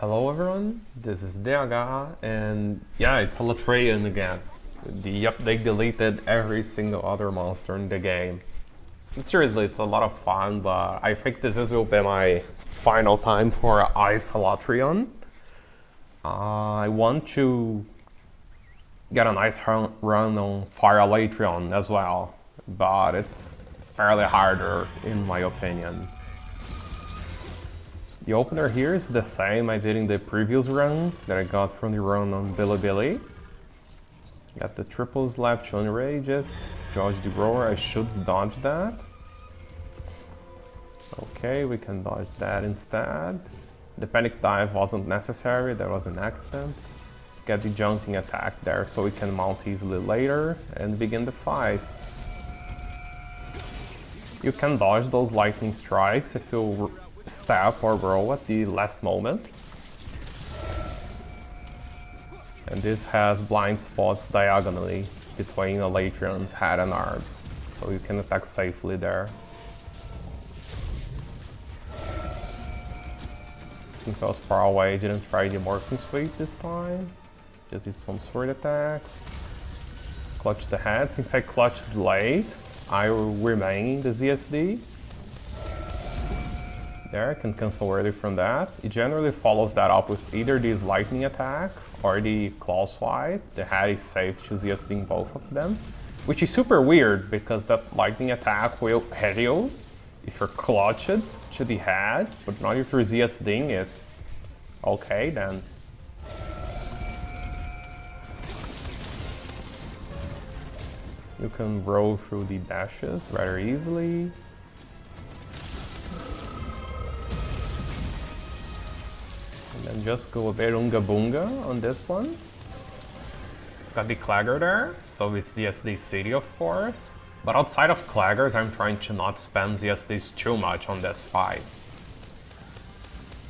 Hello everyone, this is DH, and yeah, it's Alatreon again. They deleted every single other monster in the game. Seriously, it's a lot of fun, but I think will be my final time for Ice Alatreon. I want to get a nice run on Fire Alatreon as well, but it's fairly harder in my opinion. The opener here is the same I did in the previous run that I got from the run on Bilibili. Got the triple slap to unrage it, dodge the roar, I should dodge that. Okay, we can dodge that instead. The panic dive wasn't necessary, that was an accident. Get the jumping attack there so we can mount easily later and begin the fight. You can dodge those lightning strikes if you step or roll at the last moment. And this has blind spots diagonally between Alatreon's head and arms, so you can attack safely there. Since I was far away, I didn't try the Morphing Sweep this time. Just did some sword attacks. Clutch the head. Since I clutched late, I will remain the ZSD. There, I can cancel early from that. It generally follows that up with either this lightning attack or the claw swipe. The head is safe to ZSD both of them, which is super weird because that lightning attack will hit you if you're clutched to the head, but not if you're ZSDing it. Okay, then. You can roll through the dashes rather easily. And then just go a bit unga boonga on this one. Got the Clagger there, so it's ZSD City of course. But outside of Claggers, I'm trying to not spam ZSDs too much on this fight.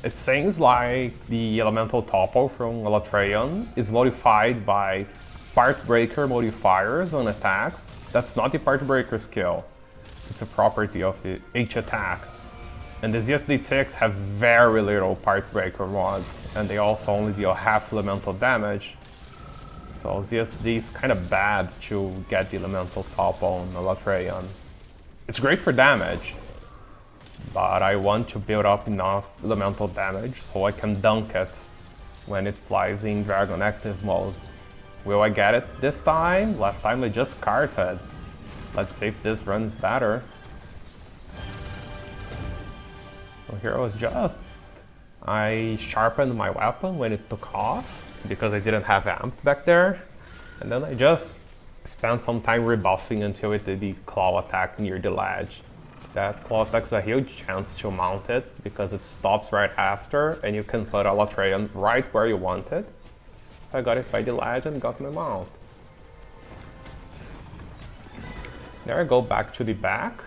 It seems like the elemental topple from Alatreon is modified by part breaker modifiers on attacks. That's not the part breaker skill. It's a property of each attack. And the ZSD ticks have very little part breaker mods, and they also only deal half elemental damage. So ZSD is kind of bad to get the elemental top on Alatreon. It's great for damage, but I want to build up enough elemental damage so I can dunk it when it flies in Dragon Active mode. Will I get it this time? Last time I just carted. Let's see if this runs better. So here I sharpened my weapon when it took off, because I didn't have amped back there. And then I just spent some time rebuffing until it did the claw attack near the ledge. That claw attack is a huge chance to mount it, because it stops right after, and you can put Alatreon right where you want it. So I got it by the ledge and got my mount. There I go back to the back,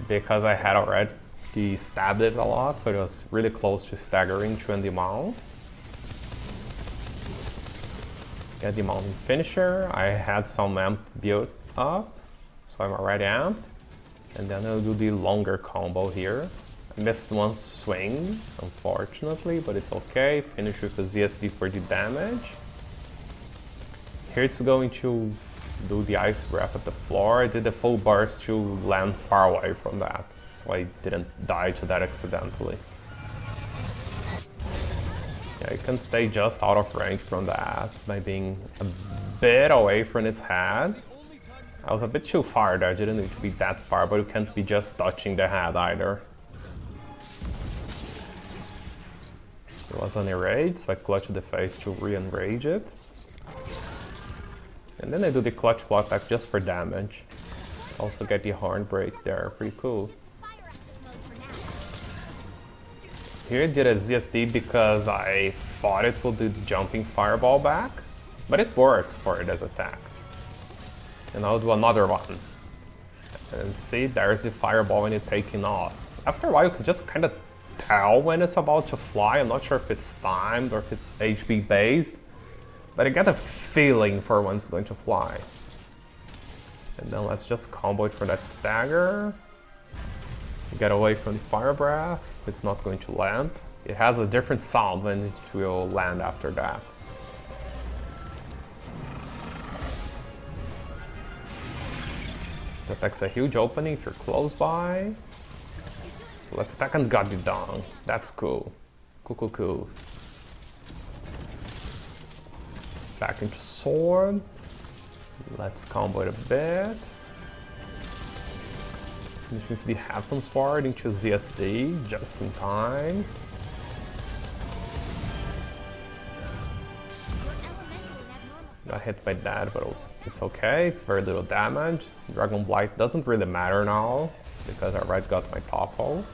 because I had already stabbed it a lot, so it was really close to staggering to end the mount. Get the mounting finisher. I had some amp built up, so I'm already amped. And then I'll do the longer combo here. I missed one swing, unfortunately, but it's okay. Finish with a ZSD for the damage. Here it's going to do the ice breath at the floor. I did a full burst to land far away from that, so I didn't die to that accidentally. Yeah, you can stay just out of range from that by being a bit away from his head. I was a bit too far there, I didn't need to be that far, but you can't be just touching the head either. It was an enrage, so I clutched the face to re-enrage it. And then I do the clutch claw attack just for damage. Also get the horn break there, pretty cool. Here I did a ZSD because I thought it would do the jumping fireball back, but it works for it as attack. And I'll do another one. And see, there's the fireball when it's taking off. After a while you can just kind of tell when it's about to fly. I'm not sure if it's timed or if it's HP based, but I get a feeling for when it's going to fly. And then let's just combo it for that stagger. Get away from the fire breath. It's not going to land. It has a different sound when it will land after that. It affects a huge opening if you're close by. So let's second got you down. That's cool. Cool. Back into sword. Let's combo it a bit. Finish with the Heaven Sword into ZSD just in time. Got hit by that, but it's okay. It's very little damage. Dragon Blight doesn't really matter now because I already got my Topple.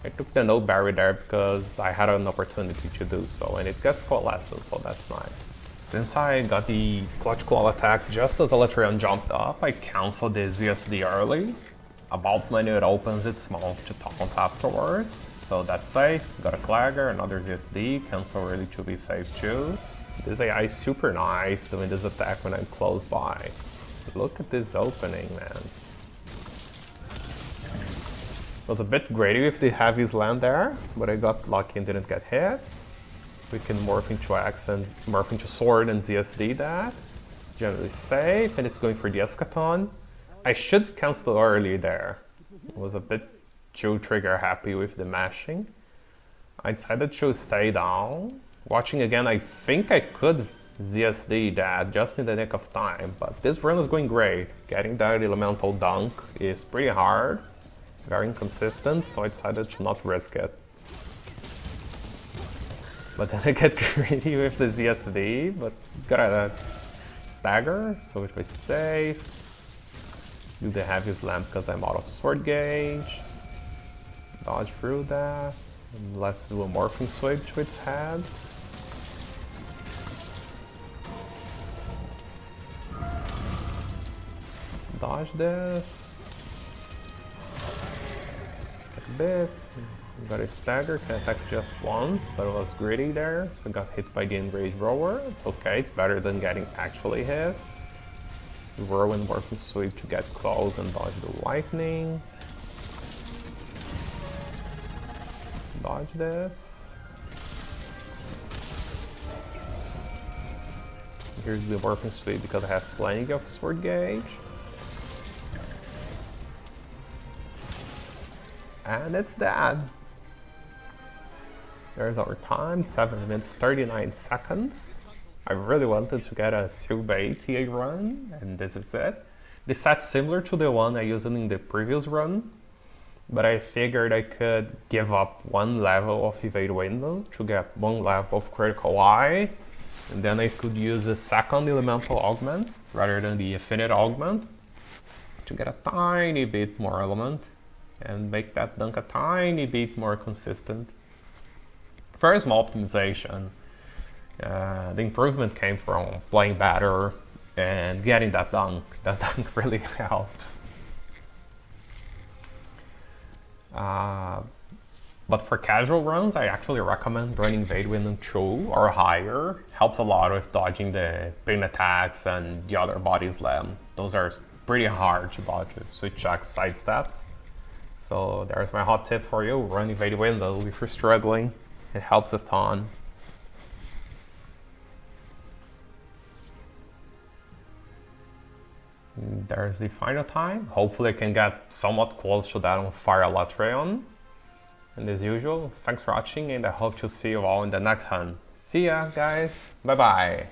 I took the no berry there because I had an opportunity to do so, and it gets coalescence, so that's nice. Since I got the Clutch Claw attack just as Alatreon jumped up, I canceled the ZSD early. About when it opens its mouth to taunt afterwards. So that's safe. Got a Clagger, another ZSD, cancel really to be safe too. This AI is super nice doing this attack when I'm close by. Look at this opening, man. It was a bit greedy if the heavies land there, but I got lucky and didn't get hit. We can morph into Axe and morph into Sword and ZSD that. Generally safe, and it's going for the Eschaton. I should cancel early there. I was a bit too trigger happy with the mashing. I decided to stay down. Watching again, I think I could ZSD that just in the nick of time, but this run is going great. Getting that elemental dunk is pretty hard, very inconsistent, so I decided to not risk it. But then I get greedy with the ZSD, but gotta stagger, so if I save, do the heavy slam because I'm out of sword gauge, dodge through that, and let's do a morphing switch to its head. Dodge this. A bit. Got a stagger, can attack just once, but it was greedy there, so I got hit by the enraged rower. It's okay, it's better than getting actually hit. Row and morphing sweep to get close and dodge the lightning. Dodge this. Here's the morphing sweep because I have plenty of sword gauge. And it's that. There's our time, 7 minutes 39 seconds. I really wanted to get a Silver ATA run, and this is it. This set's similar to the one I used in the previous run, but I figured I could give up one level of evade window to get one level of critical eye, and then I could use a second elemental augment rather than the infinite augment to get a tiny bit more element and make that dunk a tiny bit more consistent. Very small optimization. The improvement came from playing better and getting that dunk. That dunk really helps. But for casual runs, I actually recommend running Evade Window 2 or higher. Helps a lot with dodging the pin attacks and the other body slam. Those are pretty hard to dodge with switch checks, side steps. So there's my hot tip for you, run Evade Window if you're struggling. It helps a ton. There's the final time. Hopefully I can get somewhat close to that on Fire Alatreon. And as usual, thanks for watching and I hope to see you all in the next hunt. See ya guys, bye bye!